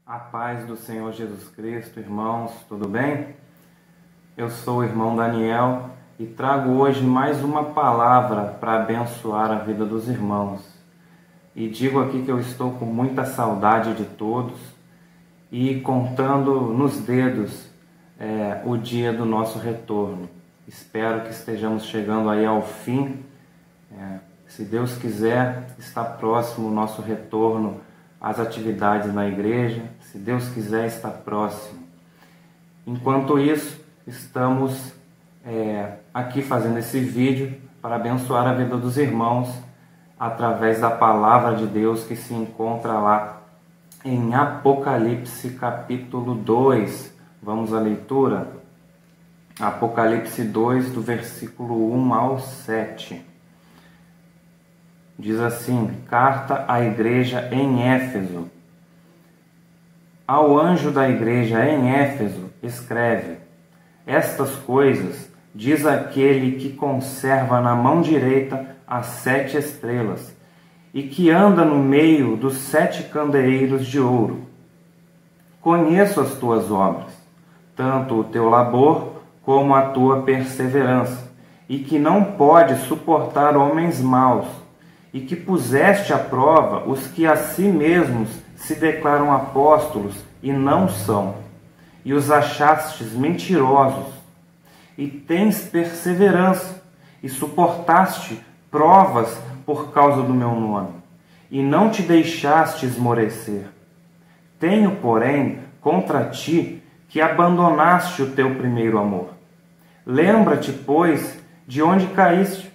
A paz do Senhor Jesus Cristo, irmãos, tudo bem? Eu sou o irmão Daniel e trago hoje mais uma palavra para abençoar a vida dos irmãos. E digo aqui que eu estou com muita saudade de todos e contando nos dedos o dia do nosso retorno. Espero que estejamos chegando aí ao fim. Se Deus quiser, está próximo o nosso retorno às atividades na igreja. Se Deus quiser, está próximo. Enquanto isso, estamos aqui fazendo esse vídeo para abençoar a vida dos irmãos através da palavra de Deus que se encontra lá em Apocalipse capítulo 2. Vamos à leitura? Apocalipse 2, do versículo 1 ao 7. Diz assim: Carta à igreja em Éfeso. Ao anjo da igreja em Éfeso escreve: Estas coisas diz aquele que conserva na mão direita as 7 estrelas e que anda no meio dos 7 candeeiros de ouro. Conheço as tuas obras, tanto o teu labor como a tua perseverança, e que não pode suportar homens maus, e que puseste à prova os que a si mesmos se declaram apóstolos e não são, e os achastes mentirosos, e tens perseverança, e suportaste provas por causa do meu nome, e não te deixaste esmorecer. Tenho, porém, contra ti que abandonaste o teu primeiro amor. Lembra-te, pois, de onde caíste,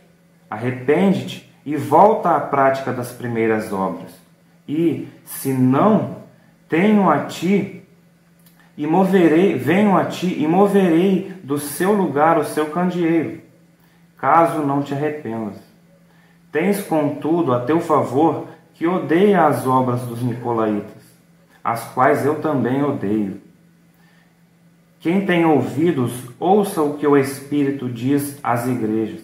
arrepende-te e volta à prática das primeiras obras. E, se não, venho a ti e moverei do seu lugar o seu candeeiro, caso não te arrependas. Tens, contudo, a teu favor que odeia as obras dos nicolaítas, as quais eu também odeio. Quem tem ouvidos, ouça o que o Espírito diz às igrejas.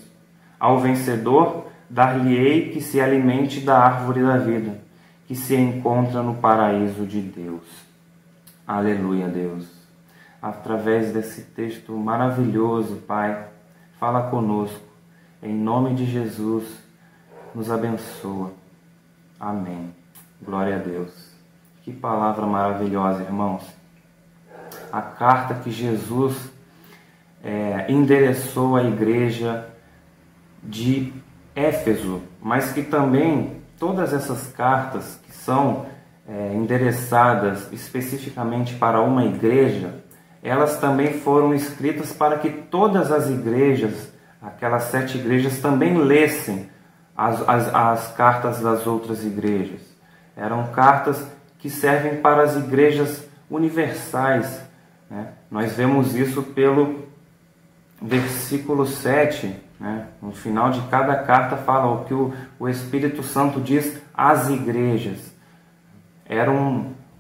Ao vencedor, dar-lhe-ei que se alimente da árvore da vida, que se encontra no paraíso de Deus. Aleluia, Deus. Através desse texto maravilhoso, Pai, fala conosco. Em nome de Jesus, nos abençoa. Amém. Glória a Deus. Que palavra maravilhosa, irmãos. A carta que Jesus endereçou à igreja de Éfeso, mas que também todas essas cartas que são endereçadas especificamente para uma igreja, elas também foram escritas para que todas as igrejas, aquelas 7 igrejas, também lessem as cartas das outras igrejas. Eram cartas que servem para as igrejas universais, né? Nós vemos isso pelo versículo 7, né? No final de cada carta fala o que o Espírito Santo diz às igrejas.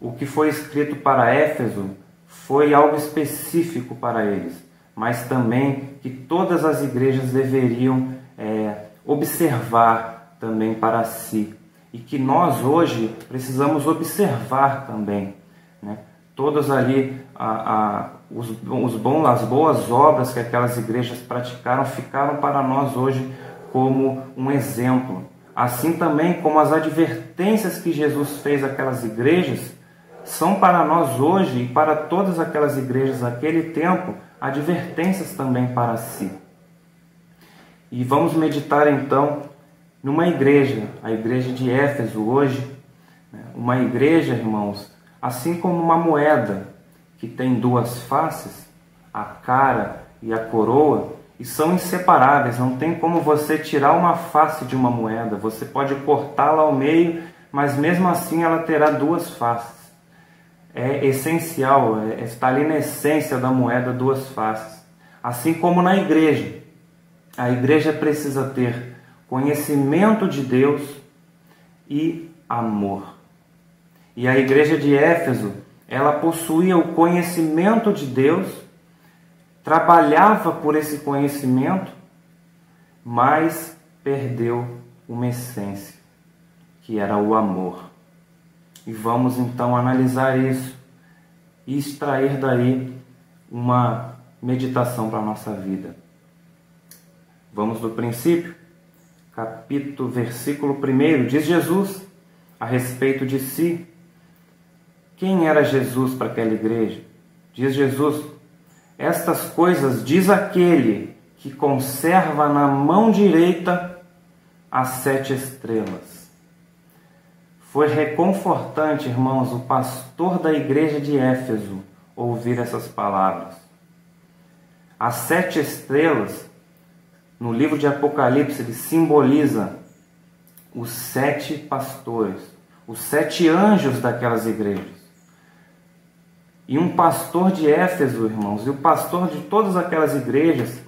O que foi escrito para Éfeso foi algo específico para eles, mas também que todas as igrejas deveriam observar também para si, e que nós hoje precisamos observar também, né? Todas ali as boas obras que aquelas igrejas praticaram ficaram para nós hoje como um exemplo. Assim também como as advertências que Jesus fez àquelas igrejas são para nós hoje e para todas aquelas igrejas naquele tempo advertências também para si. E vamos meditar então numa igreja, a igreja de Éfeso hoje, uma igreja, irmãos, assim como uma moeda que tem 2 faces, a cara e a coroa, e são inseparáveis, não tem como você tirar uma face de uma moeda, você pode cortá-la ao meio, mas mesmo assim ela terá 2 faces. É essencial, está ali na essência da moeda 2 faces. Assim como na igreja, a igreja precisa ter conhecimento de Deus e amor. E a igreja de Éfeso, ela possuía o conhecimento de Deus, trabalhava por esse conhecimento, mas perdeu uma essência, que era o amor. E vamos então analisar isso e extrair daí uma meditação para a nossa vida. Vamos do princípio, versículo 1, diz Jesus a respeito de si. Quem era Jesus para aquela igreja? Diz Jesus: estas coisas diz aquele que conserva na mão direita as 7 estrelas. Foi reconfortante, irmãos, o pastor da igreja de Éfeso ouvir essas palavras. As 7 estrelas, no livro de Apocalipse, ele simboliza os 7 pastores, os 7 anjos daquelas igrejas. E um pastor de Éfeso, irmãos, e o pastor de todas aquelas igrejas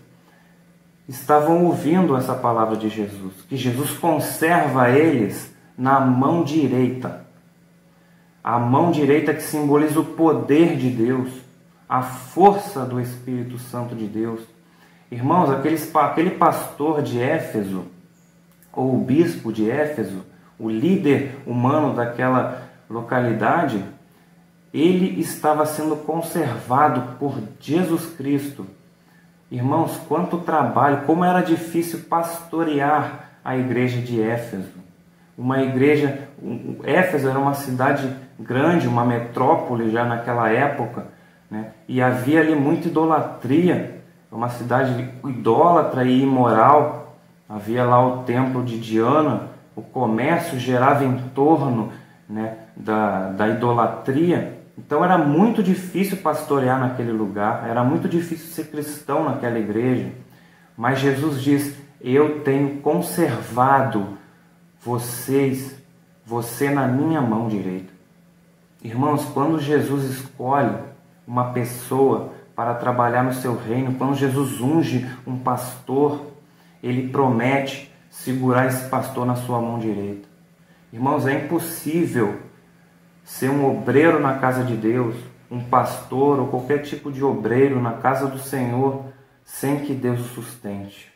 estavam ouvindo essa palavra de Jesus, que Jesus conserva eles na mão direita. A mão direita que simboliza o poder de Deus, a força do Espírito Santo de Deus. Irmãos, aquele pastor de Éfeso, ou o bispo de Éfeso, o líder humano daquela localidade, ele estava sendo conservado por Jesus Cristo. Irmãos, quanto trabalho, como era difícil pastorear a igreja de Éfeso. Éfeso era uma cidade grande, uma metrópole já naquela época, né? E havia ali muita idolatria, uma cidade idólatra e imoral. Havia lá o templo de Diana, o comércio girava em torno, né, da idolatria. Então era muito difícil pastorear naquele lugar, era muito difícil ser cristão naquela igreja. Mas Jesus diz: eu tenho conservado você na minha mão direita. Irmãos, quando Jesus escolhe uma pessoa para trabalhar no seu reino, quando Jesus unge um pastor, ele promete segurar esse pastor na sua mão direita. Irmãos, é impossível ser um obreiro na casa de Deus, um pastor ou qualquer tipo de obreiro na casa do Senhor, sem que Deus o sustente.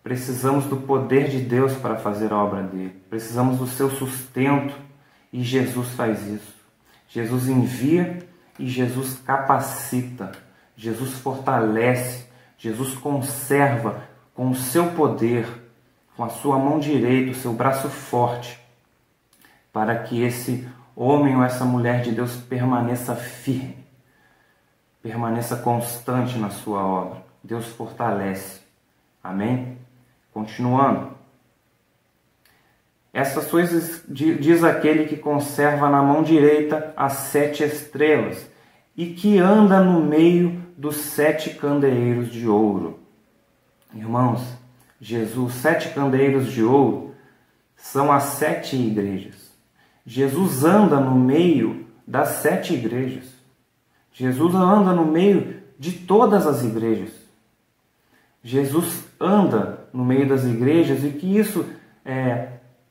Precisamos do poder de Deus para fazer a obra dele. Precisamos do seu sustento, e Jesus faz isso. Jesus envia e Jesus capacita. Jesus fortalece. Jesus conserva com o seu poder, com a sua mão direita, o seu braço forte, para que esse homem ou essa mulher de Deus permaneça firme, permaneça constante na sua obra. Deus fortalece. Amém? Continuando. Essas coisas diz aquele que conserva na mão direita as 7 estrelas e que anda no meio dos 7 candeeiros de ouro. Irmãos, Jesus, 7 candeeiros de ouro são as 7 igrejas. Jesus anda no meio das 7 igrejas. Jesus anda no meio de todas as igrejas. Jesus anda no meio das igrejas, e que isso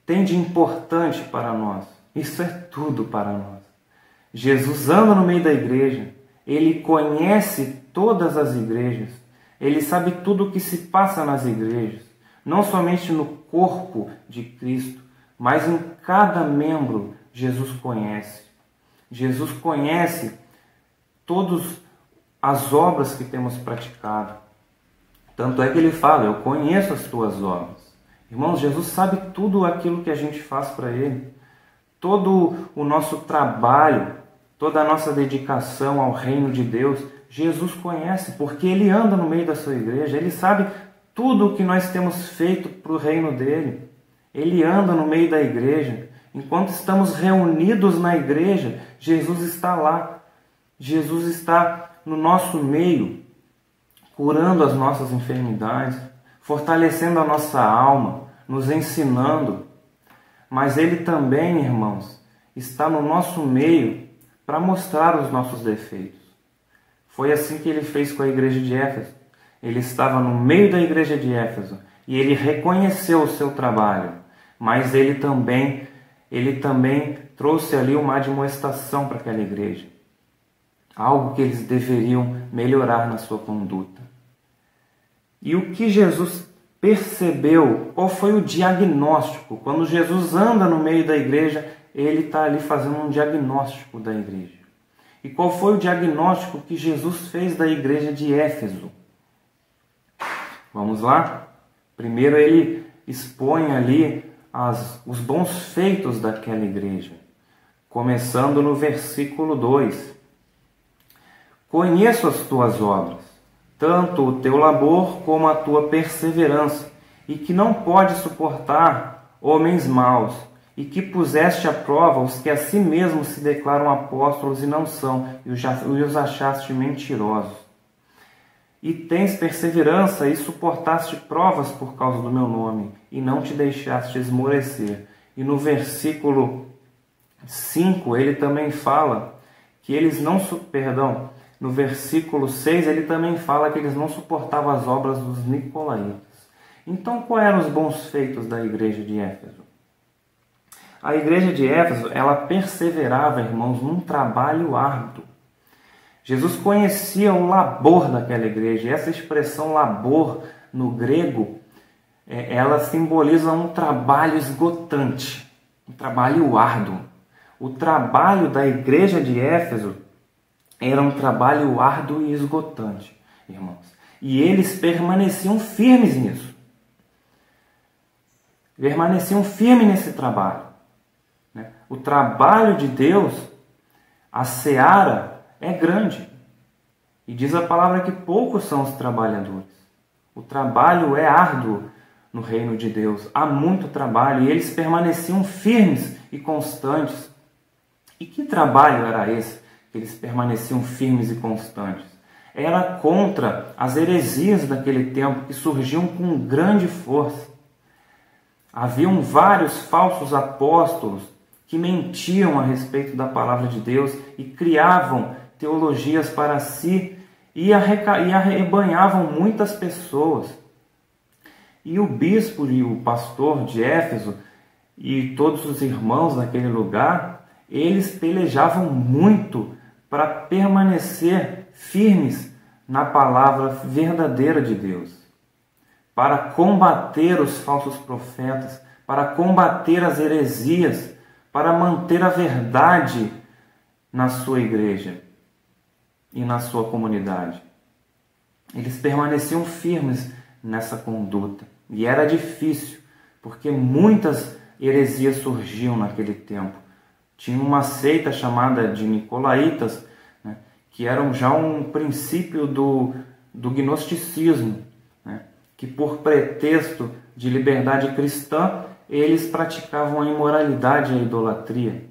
tem de importante para nós. Isso é tudo para nós. Jesus anda no meio da igreja. Ele conhece todas as igrejas. Ele sabe tudo o que se passa nas igrejas. Não somente no corpo de Cristo, mas em cada membro Jesus conhece. Jesus conhece todas as obras que temos praticado. Tanto é que ele fala: eu conheço as tuas obras. Irmãos, Jesus sabe tudo aquilo que a gente faz para ele. Todo o nosso trabalho, toda a nossa dedicação ao reino de Deus, Jesus conhece, porque ele anda no meio da sua igreja. Ele sabe tudo o que nós temos feito para o reino dele. Ele anda no meio da igreja. Enquanto estamos reunidos na igreja, Jesus está lá. Jesus está no nosso meio, curando as nossas enfermidades, fortalecendo a nossa alma, nos ensinando. Mas ele também, irmãos, está no nosso meio para mostrar os nossos defeitos. Foi assim que ele fez com a igreja de Éfeso. Ele estava no meio da igreja de Éfeso e ele reconheceu o seu trabalho, mas ele também trouxe ali uma admoestação para aquela igreja, algo que eles deveriam melhorar na sua conduta. E o que Jesus percebeu, qual foi o diagnóstico? Quando Jesus anda no meio da igreja, ele está ali fazendo um diagnóstico da igreja. E qual foi o diagnóstico que Jesus fez da igreja de Éfeso? Vamos lá? Primeiro ele expõe ali os bons feitos daquela igreja, começando no versículo 2. Conheço as tuas obras, tanto o teu labor como a tua perseverança, e que não podes suportar homens maus, e que puseste à prova os que a si mesmos se declaram apóstolos e não são, e os achaste mentirosos. E tens perseverança e suportaste provas por causa do meu nome, e não te deixaste esmorecer. E no versículo 5 ele também fala que eles não... no versículo 6 ele também fala que eles não suportavam as obras dos nicolaítas. Então, quais eram os bons feitos da igreja de Éfeso? A igreja de Éfeso, ela perseverava, irmãos, num trabalho árduo. Jesus conhecia o labor daquela igreja. E essa expressão labor, no grego, ela simboliza um trabalho esgotante, um trabalho árduo. O trabalho da igreja de Éfeso era um trabalho árduo e esgotante, irmãos. E eles permaneciam firmes nisso. Permaneciam firmes nesse trabalho. O trabalho de Deus, a seara, é grande. E diz a palavra que poucos são os trabalhadores. O trabalho é árduo no reino de Deus. Há muito trabalho e eles permaneciam firmes e constantes. E que trabalho era esse que eles permaneciam firmes e constantes? Era contra as heresias daquele tempo que surgiam com grande força. Haviam vários falsos apóstolos que mentiam a respeito da palavra de Deus e criavam teologias para si e arrebanhavam muitas pessoas. E o bispo e o pastor de Éfeso e todos os irmãos naquele lugar, eles pelejavam muito para permanecer firmes na palavra verdadeira de Deus, para combater os falsos profetas, para combater as heresias, para manter a verdade na sua igreja e na sua comunidade. Eles permaneciam firmes nessa conduta. E era difícil, porque muitas heresias surgiam naquele tempo. Tinha uma seita chamada de Nicolaítas, né, que era já um princípio do gnosticismo, né, que por pretexto de liberdade cristã, eles praticavam a imoralidade e a idolatria,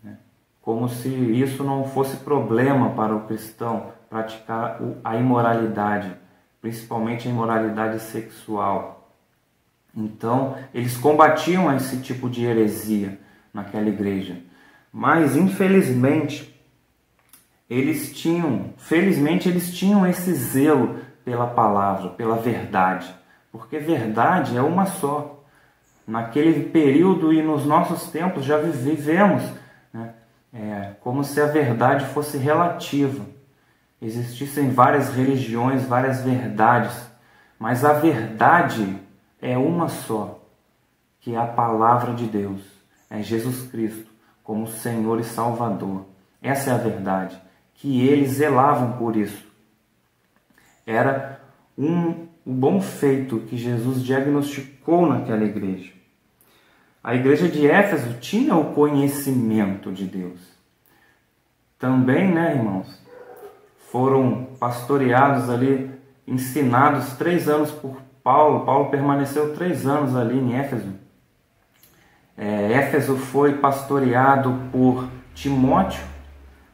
né? Como se isso não fosse problema para o cristão praticar a imoralidade, principalmente a imoralidade sexual. Então, eles combatiam esse tipo de heresia naquela igreja. Mas, infelizmente, felizmente eles tinham esse zelo pela palavra, pela verdade, porque verdade é uma só. Naquele período e nos nossos tempos já vivemos, né, como se a verdade fosse relativa. Existissem várias religiões, várias verdades, mas a verdade é uma só, que é a palavra de Deus, é Jesus Cristo como Senhor e Salvador. Essa é a verdade, que eles zelavam por isso. Era o bom feito que Jesus diagnosticou naquela igreja. A igreja de Éfeso tinha o conhecimento de Deus. Também, né, irmãos, foram pastoreados ali, ensinados 3 anos por Paulo. Paulo permaneceu 3 anos ali em Éfeso. Éfeso foi pastoreado por Timóteo.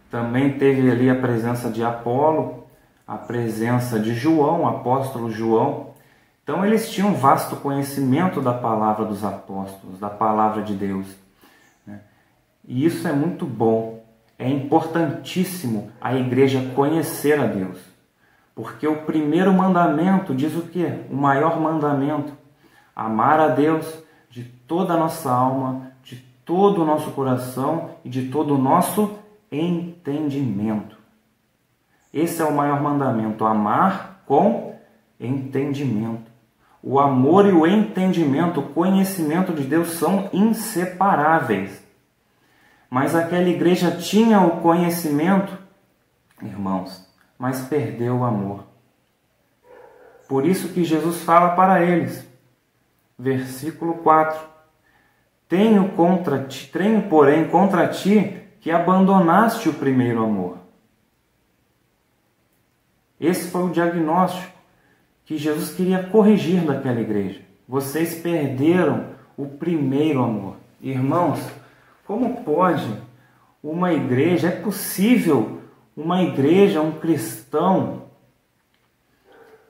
Também teve ali a presença de Apolo, a presença de João, o apóstolo João. Então eles tinham um vasto conhecimento da palavra dos apóstolos, da palavra de Deus. E isso é muito bom. É importantíssimo a igreja conhecer a Deus. Porque o primeiro mandamento diz o quê? O maior mandamento: amar a Deus de toda a nossa alma, de todo o nosso coração e de todo o nosso entendimento. Esse é o maior mandamento: amar com entendimento. O amor e o entendimento, o conhecimento de Deus são inseparáveis. Mas aquela igreja tinha o conhecimento, irmãos, mas perdeu o amor. Por isso que Jesus fala para eles, versículo 4, tenho, porém, contra ti que abandonaste o primeiro amor. Esse foi o diagnóstico que Jesus queria corrigir daquela igreja. Vocês perderam o primeiro amor. Irmãos, como pode uma igreja, é possível uma igreja, um cristão,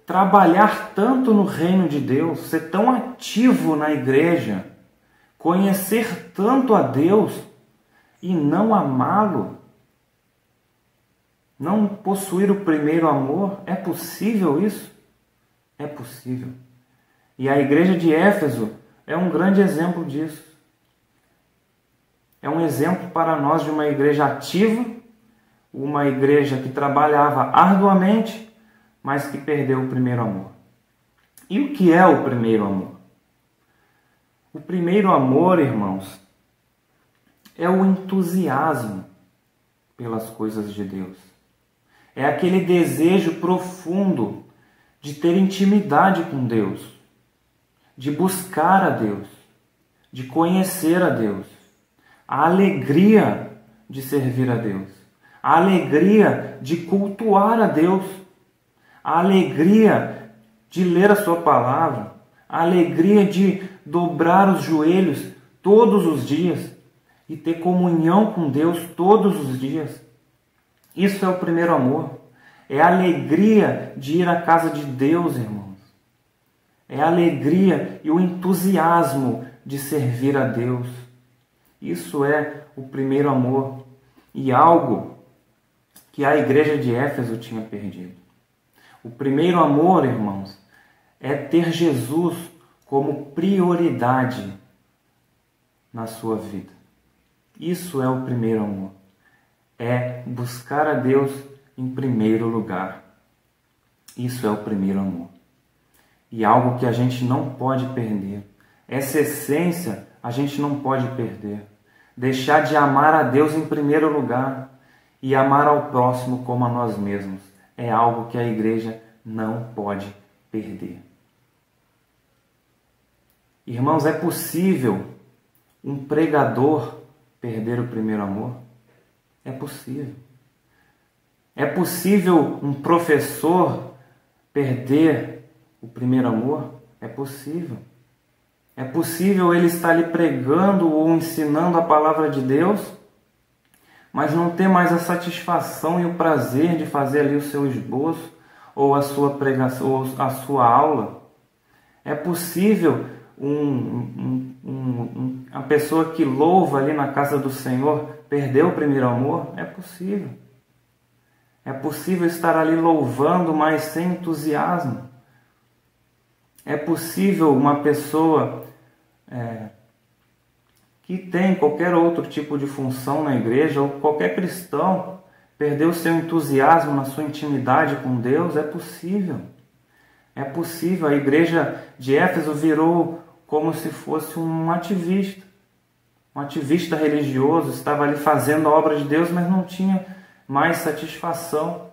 trabalhar tanto no reino de Deus, ser tão ativo na igreja, conhecer tanto a Deus e não amá-lo? Não possuir o primeiro amor? É possível isso? É possível. E a igreja de Éfeso é um grande exemplo disso. É um exemplo para nós de uma igreja ativa, uma igreja que trabalhava arduamente, mas que perdeu o primeiro amor. E o que é o primeiro amor? O primeiro amor, irmãos, é o entusiasmo pelas coisas de Deus. É aquele desejo profundo de ter intimidade com Deus, de buscar a Deus, de conhecer a Deus, a alegria de servir a Deus, a alegria de cultuar a Deus, a alegria de ler a sua palavra, a alegria de dobrar os joelhos todos os dias e ter comunhão com Deus todos os dias. Isso é o primeiro amor. É a alegria de ir à casa de Deus, irmãos. É a alegria e o entusiasmo de servir a Deus. Isso é o primeiro amor. E algo que a igreja de Éfeso tinha perdido. O primeiro amor, irmãos, é ter Jesus como prioridade na sua vida. Isso é o primeiro amor. É buscar a Deus em primeiro lugar. Isso é o primeiro amor. E algo que a gente não pode perder. Essa essência a gente não pode perder. Deixar de amar a Deus em primeiro lugar e amar ao próximo como a nós mesmos. É algo que a igreja não pode perder. Irmãos, é possível um pregador perder o primeiro amor? É possível. É possível um professor perder o primeiro amor? É possível. É possível ele estar ali pregando ou ensinando a palavra de Deus, mas não ter mais a satisfação e o prazer de fazer ali o seu esboço, ou a sua pregação, ou a sua aula. É possível a pessoa que louva ali na casa do Senhor perder o primeiro amor? É possível. É possível estar ali louvando, mas sem entusiasmo. É possível uma pessoa que tem qualquer outro tipo de função na igreja, ou qualquer cristão, perder o seu entusiasmo na sua intimidade com Deus? É possível. É possível. A igreja de Éfeso virou como se fosse um ativista religioso, estava ali fazendo a obra de Deus, mas não tinha mais satisfação.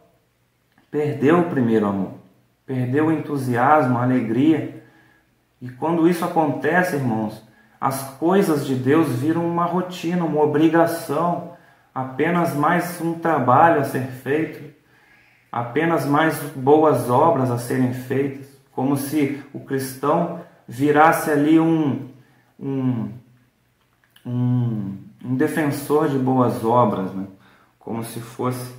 Perdeu o primeiro amor, perdeu o entusiasmo, a alegria. E quando isso acontece, irmãos, as coisas de Deus viram uma rotina, uma obrigação, apenas mais um trabalho a ser feito, apenas mais boas obras a serem feitas, como se o cristão virasse ali um defensor de boas obras, né? Como se fosse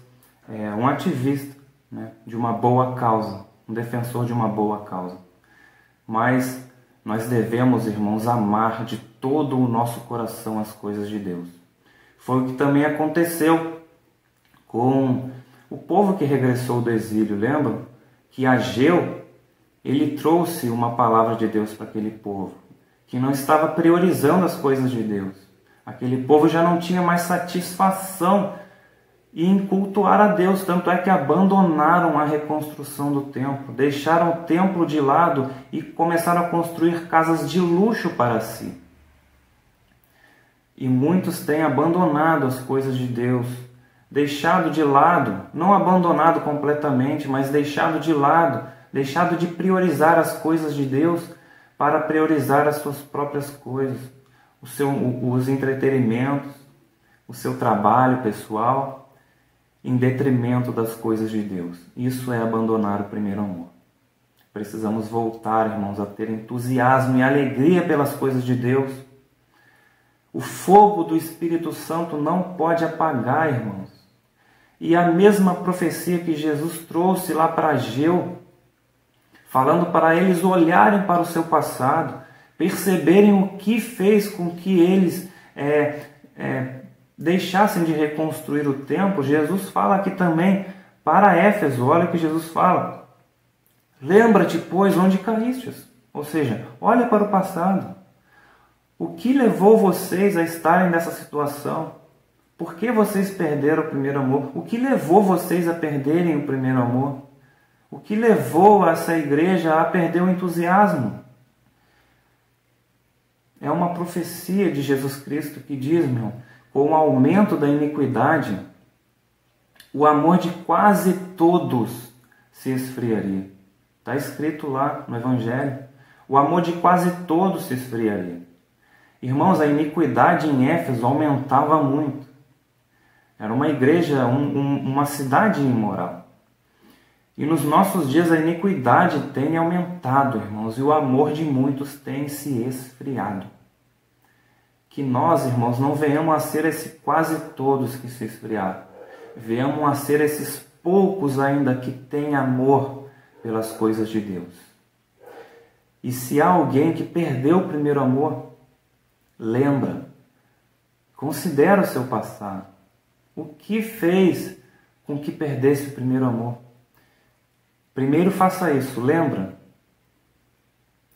um ativista, né? De uma boa causa, um defensor de uma boa causa. Mas nós devemos, irmãos, amar de todo o nosso coração as coisas de Deus. Foi o que também aconteceu com o povo que regressou do exílio. Lembram que Ageu, ele trouxe uma palavra de Deus para aquele povo, que não estava priorizando as coisas de Deus. Aquele povo já não tinha mais satisfação em cultuar a Deus, tanto é que abandonaram a reconstrução do templo, deixaram o templo de lado e começaram a construir casas de luxo para si. E muitos têm abandonado as coisas de Deus, deixado de lado, não abandonado completamente, mas deixado de lado, deixado de priorizar as coisas de Deus para priorizar as suas próprias coisas, os entretenimentos, o seu trabalho pessoal, em detrimento das coisas de Deus. Isso é abandonar o primeiro amor. Precisamos voltar, irmãos, a ter entusiasmo e alegria pelas coisas de Deus. O fogo do Espírito Santo não pode apagar, irmãos. E a mesma profecia que Jesus trouxe lá para Ageu, falando para eles olharem para o seu passado, perceberem o que fez com que eles deixassem de reconstruir o templo. Jesus fala aqui também para Éfeso, olha o que Jesus fala. Lembra-te, pois, onde caístes. Ou seja, olha para o passado. O que levou vocês a estarem nessa situação? Por que vocês perderam o primeiro amor? O que levou vocês a perderem o primeiro amor? O que levou essa igreja a perder o entusiasmo? É uma profecia de Jesus Cristo que diz, com o aumento da iniquidade, o amor de quase todos se esfriaria. Está escrito lá no Evangelho. O amor de quase todos se esfriaria. Irmãos, a iniquidade em Éfeso aumentava muito. Era uma igreja, uma cidade imoral. E nos nossos dias a iniquidade tem aumentado, irmãos, e o amor de muitos tem se esfriado. Que nós, irmãos, não venhamos a ser esse quase todos que se esfriaram. Venhamos a ser esses poucos ainda que têm amor pelas coisas de Deus. E se há alguém que perdeu o primeiro amor, lembra, considera o seu passado. O que fez com que perdesse o primeiro amor? Primeiro faça isso, lembra?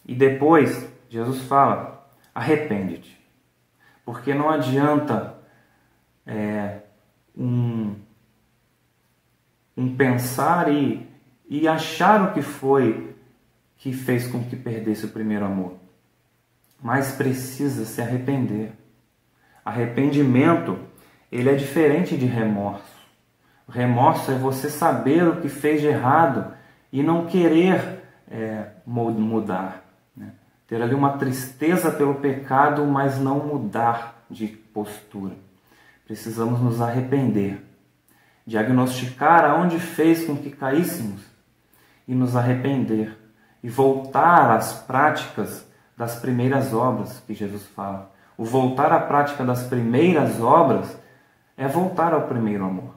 E depois, Jesus fala, arrepende-te. Porque não adianta um pensar e achar o que foi que fez com que perdesse o primeiro amor. Mas precisa se arrepender. Arrependimento, ele é diferente de remorso. O remorso é você saber o que fez de errado e não querer mudar. Né? Ter ali uma tristeza pelo pecado, mas não mudar de postura. Precisamos nos arrepender. Diagnosticar aonde fez com que caíssemos e nos arrepender. E voltar às práticas das primeiras obras que Jesus fala. O voltar à prática das primeiras obras é voltar ao primeiro amor.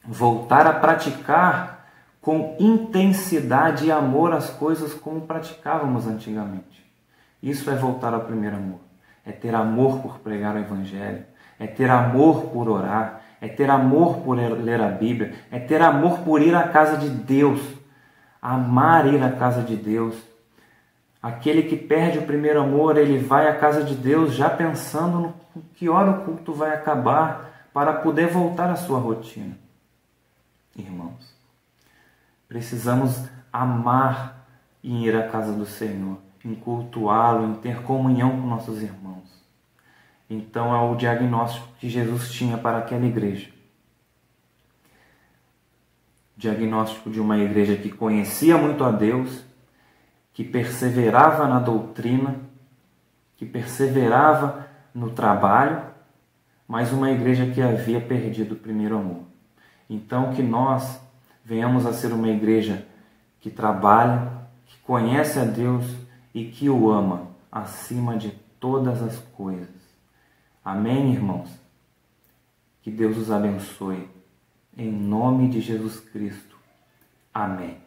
Voltar a praticar com intensidade e amor as coisas como praticávamos antigamente. Isso é voltar ao primeiro amor. É ter amor por pregar o Evangelho. É ter amor por orar. É ter amor por ler a Bíblia. É ter amor por ir à casa de Deus. Amar ir à casa de Deus. Aquele que perde o primeiro amor, ele vai à casa de Deus já pensando no que hora o culto vai acabar para poder voltar à sua rotina. Irmãos, precisamos amar em ir à casa do Senhor, em cultuá-lo, em ter comunhão com nossos irmãos. Então é o diagnóstico que Jesus tinha para aquela igreja. Diagnóstico de uma igreja que conhecia muito a Deus, que perseverava na doutrina, que perseverava no trabalho, mas uma igreja que havia perdido o primeiro amor. Então que nós venhamos a ser uma igreja que trabalha, que conhece a Deus e que o ama acima de todas as coisas. Amém, irmãos? Que Deus os abençoe. Em nome de Jesus Cristo. Amém.